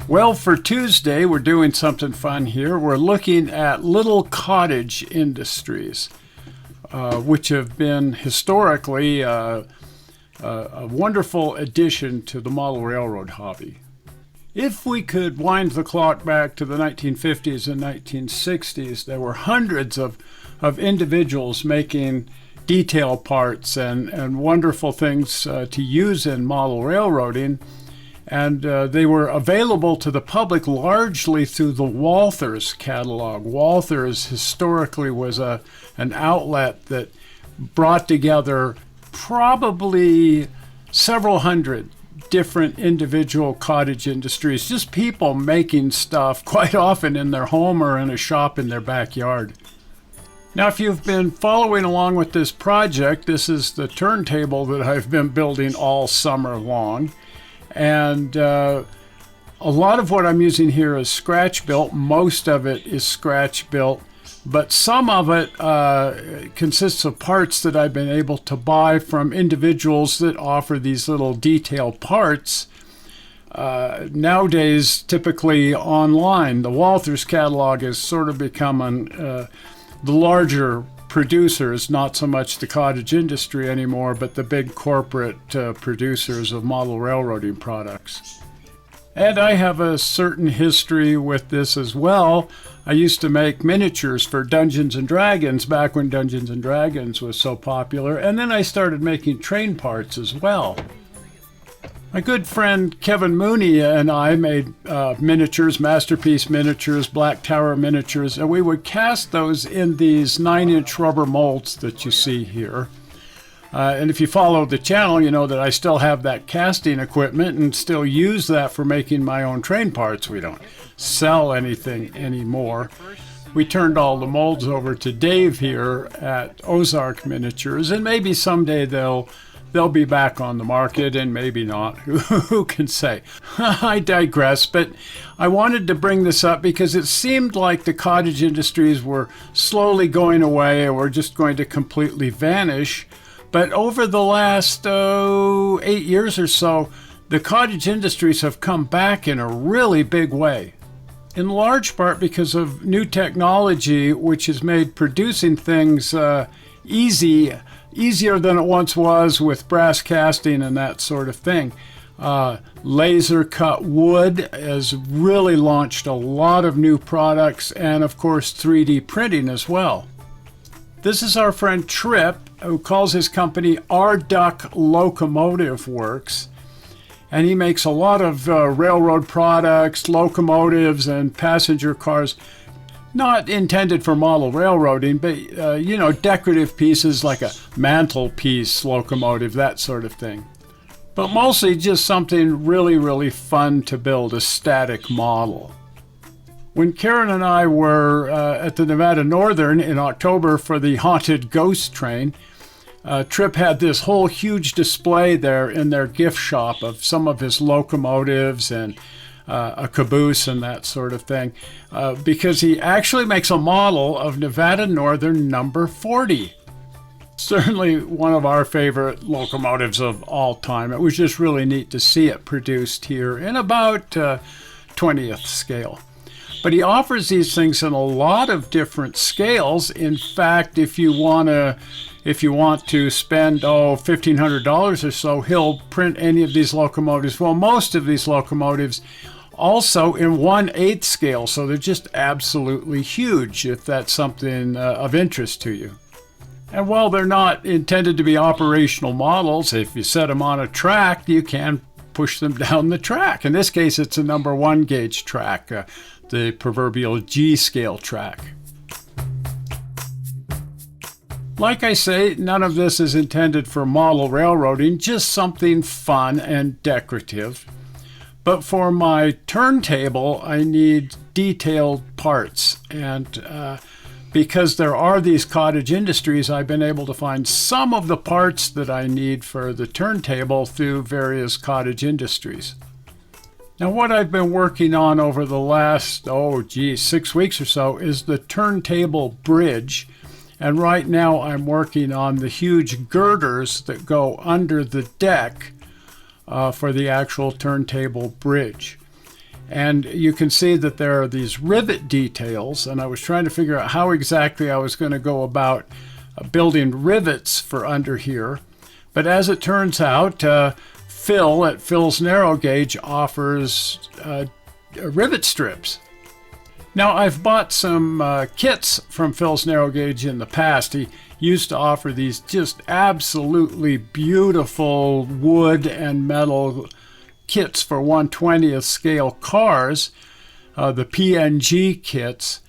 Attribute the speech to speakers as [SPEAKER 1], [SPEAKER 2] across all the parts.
[SPEAKER 1] Well, for Tuesday, we're doing something fun here. We're looking at little cottage industries, which have been historically a wonderful addition to the model railroad hobby. If we could wind the clock back to the 1950s and 1960s, there were hundreds of individuals making detail parts and wonderful things to use in model railroading. And they were available to the public largely through the Walthers catalog. Walthers historically was an outlet that brought together probably several hundred different individual cottage industries, just people making stuff quite often in their home or in a shop in their backyard. Now, if you've been following along with this project, this is the turntable that I've been building all summer long. And a lot of what I'm using here is scratch built. Most of it is scratch built, but some of it consists of parts that I've been able to buy from individuals that offer these little detail parts. Nowadays, typically online. The Walthers catalog has sort of become the larger producers, not so much the cottage industry anymore, but the big corporate producers of model railroading products. And I have a certain history with this as well. I used to make miniatures for Dungeons and Dragons back when Dungeons and Dragons was so popular, and then I started making train parts as well. My good friend Kevin Mooney and I made miniatures, Masterpiece miniatures, Black Tower miniatures, and we would cast those in these 9-inch rubber molds that you see here. And if you follow the channel, you know that I still have that casting equipment and still use that for making my own train parts. We don't sell anything anymore. We turned all the molds over to Dave here at Ozark Miniatures, and maybe someday they'll be back on the market, and maybe not. Who can say? I digress, but I wanted to bring this up because it seemed like the cottage industries were slowly going away or were just going to completely vanish. But over the last 8 years or so, the cottage industries have come back in a really big way. In large part because of new technology, which has made producing things easier than it once was with brass casting and that sort of thing. Laser cut wood has really launched a lot of new products, and of course 3D printing as well. This is our friend Trip, who calls his company Arduck Locomotive Works, and he makes a lot of railroad products, locomotives, and passenger cars. Not intended for model railroading, but, decorative pieces like a mantelpiece locomotive, that sort of thing. But mostly just something really, really fun to build, a static model. When Karen and I were at the Nevada Northern in October for the Haunted Ghost Train, Trip had this whole huge display there in their gift shop of some of his locomotives and a caboose and that sort of thing, because he actually makes a model of Nevada Northern number 40. Certainly one of our favorite locomotives of all time. It was just really neat to see it produced here in about 20th scale. But he offers these things in a lot of different scales. In fact, if you want to spend $1,500 or so, he'll print any of these locomotives. Well, most of these locomotives also in 1/8 scale, so they're just absolutely huge if that's something of interest to you. And while they're not intended to be operational models, if you set them on a track, you can push them down the track. In this case, it's a number 1 gauge track, the proverbial G scale track. Like I say, none of this is intended for model railroading, just something fun and decorative. But for my turntable, I need detailed parts. And because there are these cottage industries, I've been able to find some of the parts that I need for the turntable through various cottage industries. Now, what I've been working on over the last, 6 weeks or so is the turntable bridge. And right now I'm working on the huge girders that go under the deck for the actual turntable bridge. And you can see that there are these rivet details, and I was trying to figure out how exactly I was going to go about building rivets for under here. But as it turns out, Phil at Phil's Narrow Gauge offers rivet strips. Now, I've bought some kits from Phil's Narrow Gauge in the past. He used to offer these just absolutely beautiful wood and metal kits for 1/20th scale cars, the PNG kits,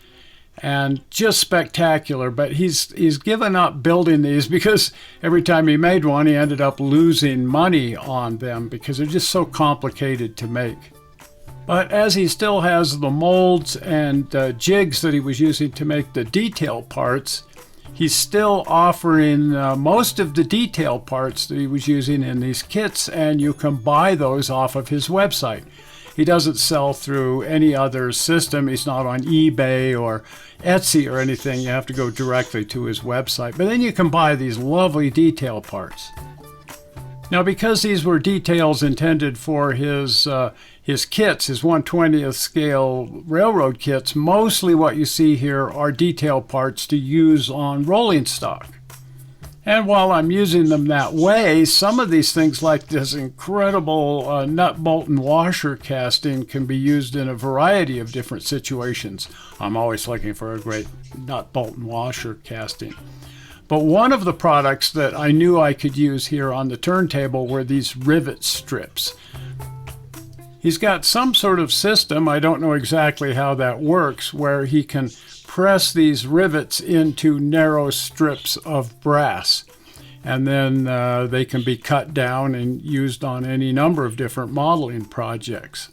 [SPEAKER 1] and just spectacular. But he's given up building these because every time he made one, he ended up losing money on them because they're just so complicated to make. But as he still has the molds and jigs that he was using to make the detail parts, he's still offering most of the detail parts that he was using in these kits, and you can buy those off of his website. He doesn't sell through any other system. He's not on eBay or Etsy or anything. You have to go directly to his website. But then you can buy these lovely detail parts. Now, because these were details intended for his kits, his 1/20th scale railroad kits, mostly what you see here are detail parts to use on rolling stock. And while I'm using them that way, some of these things like this incredible nut, bolt, and washer casting can be used in a variety of different situations. I'm always looking for a great nut, bolt, and washer casting. But one of the products that I knew I could use here on the turntable were these rivet strips. He's got some sort of system, I don't know exactly how that works, where he can press these rivets into narrow strips of brass. And then they can be cut down and used on any number of different modeling projects.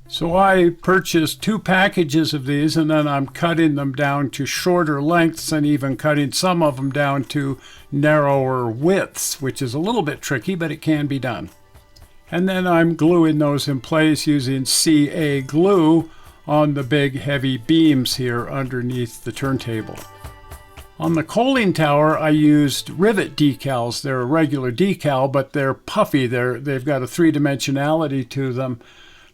[SPEAKER 1] So I purchased 2 packages of these, and then I'm cutting them down to shorter lengths and even cutting some of them down to narrower widths, which is a little bit tricky, but it can be done. And then I'm gluing those in place using CA glue on the big heavy beams here underneath the turntable. On the coaling tower, I used rivet decals. They're a regular decal, but they're puffy. They've got a 3-dimensionality to them.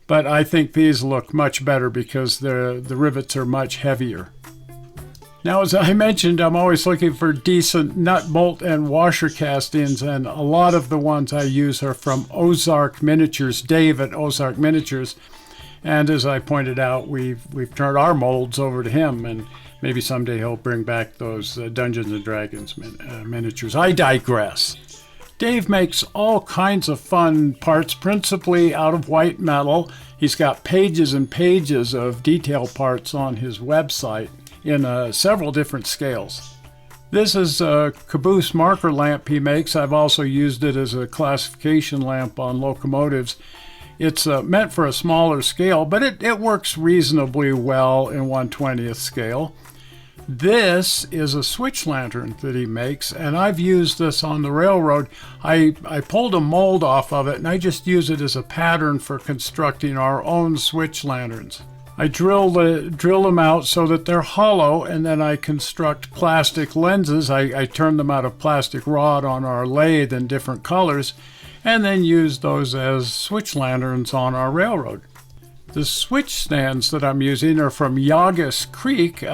[SPEAKER 1] But I think these look much better because the rivets are much heavier. Now, as I mentioned, I'm always looking for decent nut, bolt, and washer castings, and a lot of the ones I use are from Ozark Miniatures, Dave at Ozark Miniatures. And as I pointed out, we've turned our molds over to him, and maybe someday he'll bring back those Dungeons and Dragons miniatures. I digress. Dave makes all kinds of fun parts, principally out of white metal. He's got pages and pages of detail parts on his website in several different scales. This is a Caboose marker lamp he makes. I've also used it as a classification lamp on locomotives. It's meant for a smaller scale, but it works reasonably well in 1/20th scale. This is a switch lantern that he makes, and I've used this on the railroad. I pulled a mold off of it, and I just use it as a pattern for constructing our own switch lanterns. I drill them out so that they're hollow, and then I construct plastic lenses. I turn them out of plastic rod on our lathe in different colors, and then use those as switch lanterns on our railroad. The switch stands that I'm using are from Yagas Creek.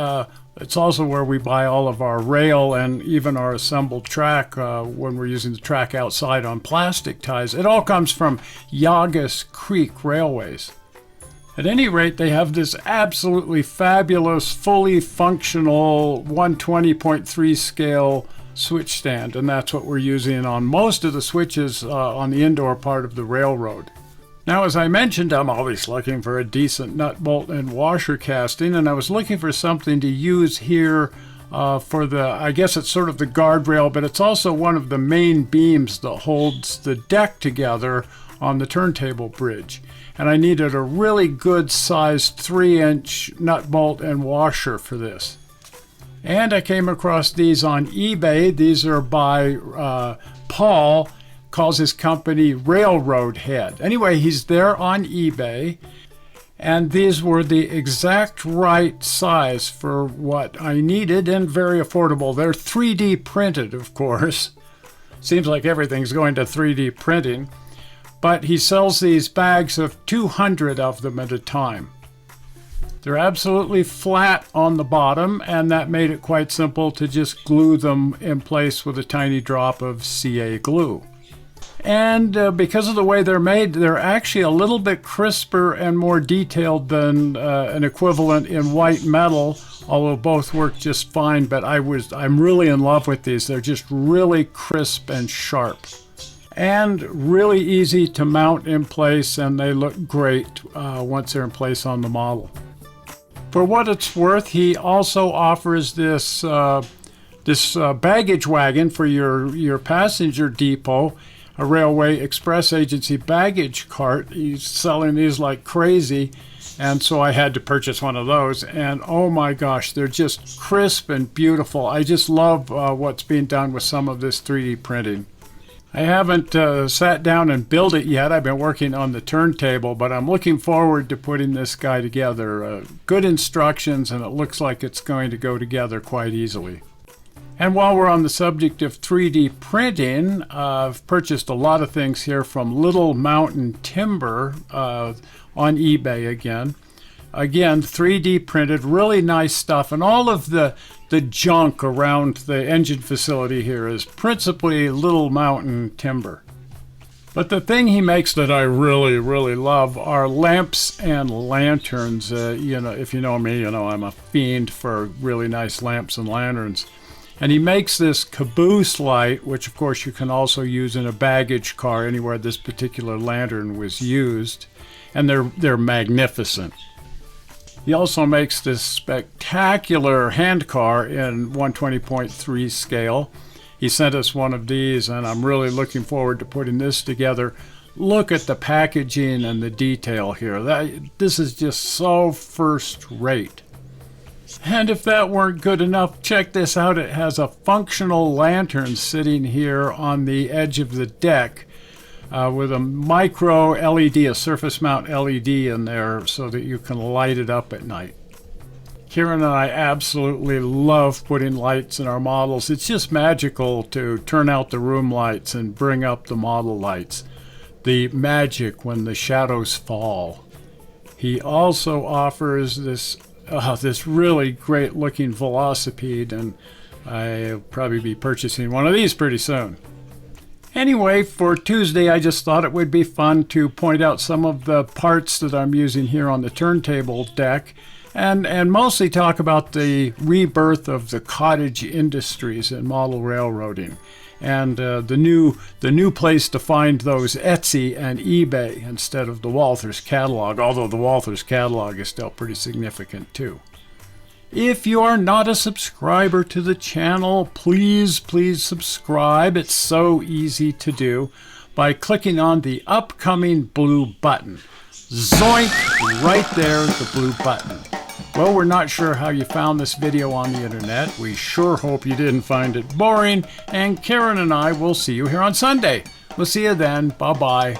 [SPEAKER 1] It's also where we buy all of our rail and even our assembled track when we're using the track outside on plastic ties. It all comes from Yagas Creek Railways. At any rate, they have this absolutely fabulous, fully functional 120.3 scale switch stand, and that's what we're using on most of the switches on the indoor part of the railroad. Now, as I mentioned, I'm always looking for a decent nut, bolt, and washer casting, and I was looking for something to use here for I guess it's sort of the guardrail, but it's also one of the main beams that holds the deck together on the turntable bridge. And I needed a really good sized 3-inch nut, bolt, and washer for this. And I came across these on eBay. These are by Paul, calls his company Railroad Head. Anyway, he's there on eBay, and these were the exact right size for what I needed and very affordable. They're 3D printed, of course. Seems like everything's going to 3D printing. but he sells these bags of 200 of them at a time. They're absolutely flat on the bottom, and that made it quite simple to just glue them in place with a tiny drop of CA glue. And because of the way they're made, they're actually a little bit crisper and more detailed than an equivalent in white metal, although both work just fine. But I'm really in love with these. They're just really crisp and sharp, and really easy to mount in place, and they look great once they're in place on the model. For what it's worth, he also offers this baggage wagon for your passenger depot, a Railway Express Agency baggage cart. He's selling these like crazy, and so I had to purchase one of those. And oh my gosh, they're just crisp and beautiful. I just love what's being done with some of this 3D printing. I haven't sat down and built it yet. I've been working on the turntable, but I'm looking forward to putting this guy together. Good instructions, and it looks like it's going to go together quite easily. And while we're on the subject of 3D printing, I've purchased a lot of things here from Little Mountain Timber on eBay again. Again, 3D printed, really nice stuff. And all of the junk around the engine facility here is principally Little Mountain Timber. But the thing he makes that I really, really love are lamps and lanterns. If you know me, I'm a fiend for really nice lamps and lanterns. And he makes this Caboose light, which of course you can also use in a baggage car anywhere this particular lantern was used. And they're magnificent. He also makes this spectacular hand car in 120.3 scale. He sent us one of these, and I'm really looking forward to putting this together. Look at the packaging and the detail here. This is just so first rate. And if that weren't good enough, check this out. It has a functional lantern sitting here on the edge of the deck with a micro LED, a surface mount LED in there so that you can light it up at night. Karen and I absolutely love putting lights in our models. It's just magical to turn out the room lights and bring up the model lights. The magic when the shadows fall. He also offers this really great looking velocipede, and I'll probably be purchasing one of these pretty soon. Anyway, for Tuesday, I just thought it would be fun to point out some of the parts that I'm using here on the turntable deck, and mostly talk about the rebirth of the cottage industries in model railroading, and the new place to find those Etsy and eBay instead of the Walthers catalog, although the Walthers catalog is still pretty significant too. If you are not a subscriber to the channel, please subscribe. It's so easy to do by clicking on the upcoming blue button. Zoink! Right there, the blue button. Well, we're not sure how you found this video on the internet. We sure hope you didn't find it boring, and Karen and I will see you here on Sunday. We'll see you then. Bye-bye.